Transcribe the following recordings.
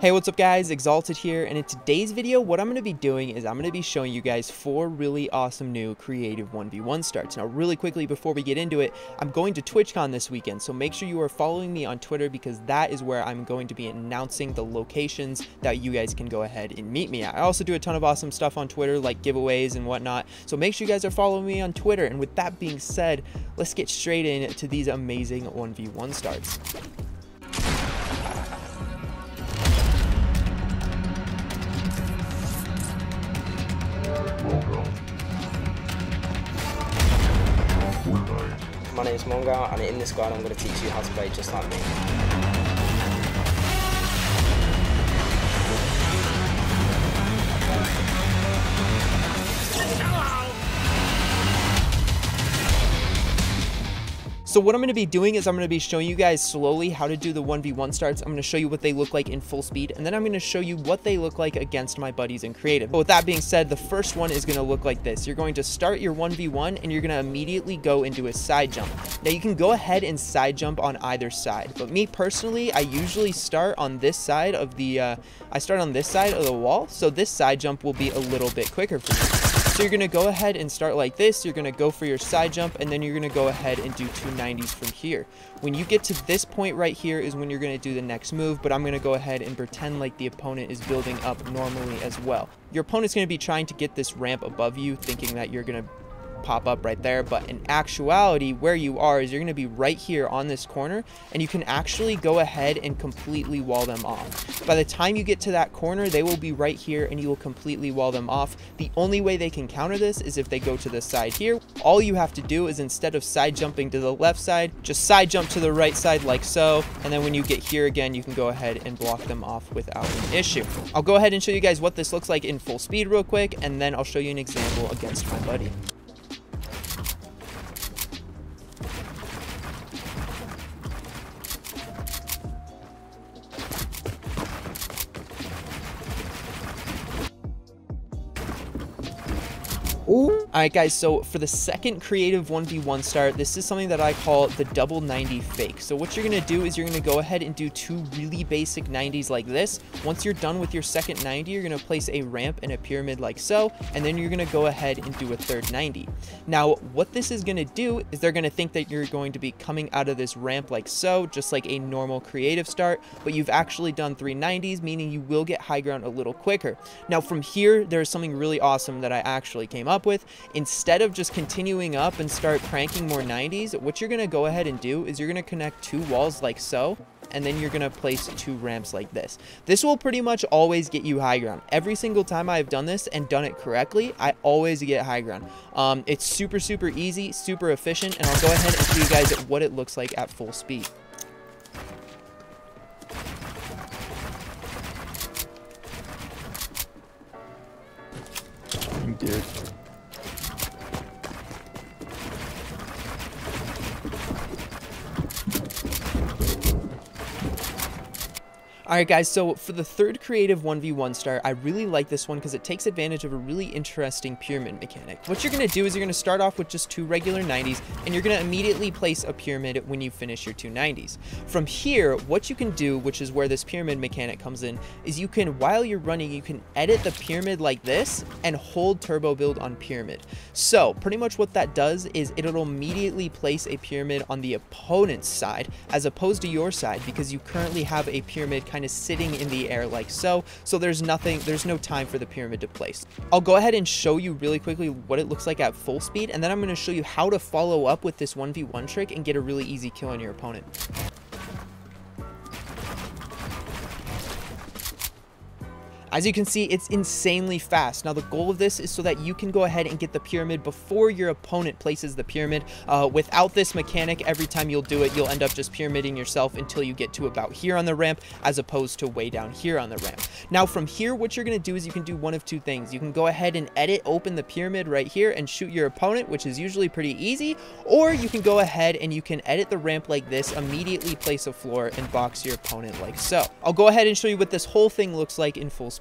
Hey, what's up guys, Exalted here, and in today's video what I'm going to be doing is I'm going to be showing you guys 4 really awesome new creative 1v1 starts. Now really quickly before we get into it, I'm going to TwitchCon this weekend, so make sure you are following me on Twitter because that is where I'm going to be announcing the locations that you guys can go ahead and meet me at. I also do a ton of awesome stuff on Twitter like giveaways and whatnot, so make sure you guys are following me on Twitter. And with that being said, let's get straight into these amazing 1v1 starts. My name is Mongal, and in this guide I'm going to teach you how to play just like me. So what I'm going to be doing is I'm going to be showing you guys slowly how to do the 1v1 starts. I'm going to show you what they look like in full speed, and then I'm going to show you what they look like against my buddies in creative. But with that being said, the first one is going to look like this. You're going to start your 1v1 and you're going to immediately go into a side jump. Now you can go ahead and side jump on either side, but me personally, I usually start on this side of the wall, so this side jump will be a little bit quicker for me. So you're going to go ahead and start like this. You're going to go for your side jump, and then you're going to go ahead and do 290s from here. When you get to this point right here is when you're going to do the next move, but I'm going to go ahead and pretend like the opponent is building up normally as well. Your opponent's going to be trying to get this ramp above you, thinking that you're going to pop up right there, but in actuality where you are is you're going to be right here on this corner, and you can actually go ahead and completely wall them off. By the time you get to that corner, they will be right here and you will completely wall them off. The only way they can counter this is if they go to the side here. All you have to do is, instead of side jumping to the left side, just side jump to the right side like so, and then when you get here again, you can go ahead and block them off without an issue. I'll go ahead and show you guys what this looks like in full speed real quick, and then I'll show you an example against my buddy. Alright guys, so for the second creative 1v1 start, this is something that I call the double 90 fake. So what you're going to do is you're going to go ahead and do 2 really basic 90s like this. Once you're done with your second 90, you're going to place a ramp and a pyramid like so, and then you're going to go ahead and do a third 90. Now what this is going to do is they're going to think that you're going to be coming out of this ramp like so, just like a normal creative start, but you've actually done 3 90s, meaning you will get high ground a little quicker. Now from here, there's something really awesome that I actually came up with. Instead of just continuing up and start cranking more 90s, what you're going to go ahead and do is you're going to connect 2 walls like so, and then you're going to place 2 ramps like this. This will pretty much always get you high ground. Every single time I've done this and done it correctly, I always get high ground. It's super easy, super efficient, and I'll go ahead and show you guys what it looks like at full speed. Dude. Alright guys, so for the third creative 1v1 start, I really like this one because it takes advantage of a really interesting pyramid mechanic. What you're going to do is you're going to start off with just 2 regular 90s, and you're going to immediately place a pyramid when you finish your 2 90s. From here, what you can do, which is where this pyramid mechanic comes in, is you can, while you're running, you can edit the pyramid like this and hold turbo build on pyramid. So pretty much what that does is it'll immediately place a pyramid on the opponent's side as opposed to your side, because you currently have a pyramid kind of sitting in the air like so. So there's no time for the pyramid to place. I'll go ahead and show you really quickly what it looks like at full speed, and then I'm going to show you how to follow up with this 1v1 trick and get a really easy kill on your opponent. As you can see, it's insanely fast. Now the goal of this is so that you can go ahead and get the pyramid before your opponent places the pyramid. Without this mechanic, every time you'll do it, you'll end up just pyramiding yourself until you get to about here on the ramp, as opposed to way down here on the ramp. Now from here, what you're going to do is you can do one of 2 things. You can go ahead and edit open the pyramid right here and shoot your opponent, which is usually pretty easy, or you can go ahead and you can edit the ramp like this, immediately place a floor, and box your opponent like so. I'll go ahead and show you what this whole thing looks like in full speed.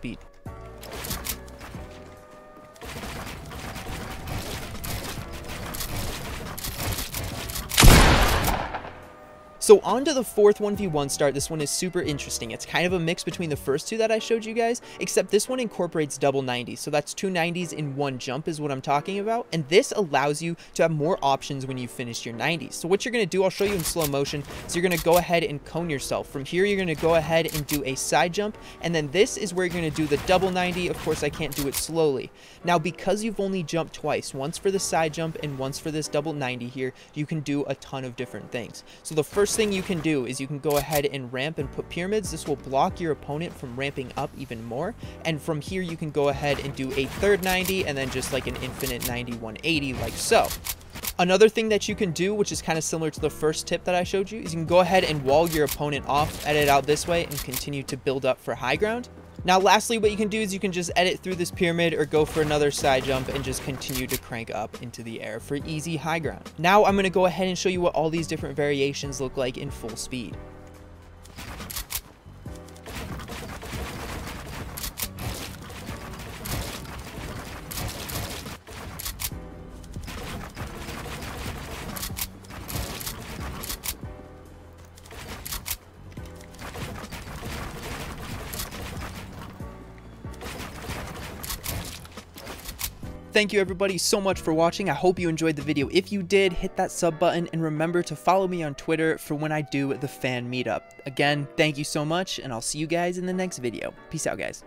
So on to the fourth 1v1 start. This one is super interesting. It's kind of a mix between the first two that I showed you guys, except this one incorporates double 90s. So that's 2 90s in one jump is what I'm talking about. And this allows you to have more options when you finish your 90s. So what you're going to do, I'll show you in slow motion. So you're going to go ahead and cone yourself. From here, you're going to go ahead and do a side jump. And then this is where you're going to do the double 90. Of course, I can't do it slowly. Now, because you've only jumped twice, once for the side jump and once for this double 90 here, you can do a ton of different things. So the first thing you can do is you can go ahead and ramp and put pyramids. This will block your opponent from ramping up even more. And from here, you can go ahead and do a third 90 and then just like an infinite 90, 180 like so. Another thing that you can do, which is kind of similar to the first tip that I showed you, is you can go ahead and wall your opponent off, edit out this way, and continue to build up for high ground. Now, lastly, what you can do is you can just edit through this pyramid or go for another side jump and just continue to crank up into the air for easy high ground. Now, I'm going to go ahead and show you what all these different variations look like in full speed. Thank you everybody so much for watching. I hope you enjoyed the video. If you did, hit that sub button and remember to follow me on Twitter for when I do the fan meetup. Again, thank you so much and I'll see you guys in the next video. Peace out, guys.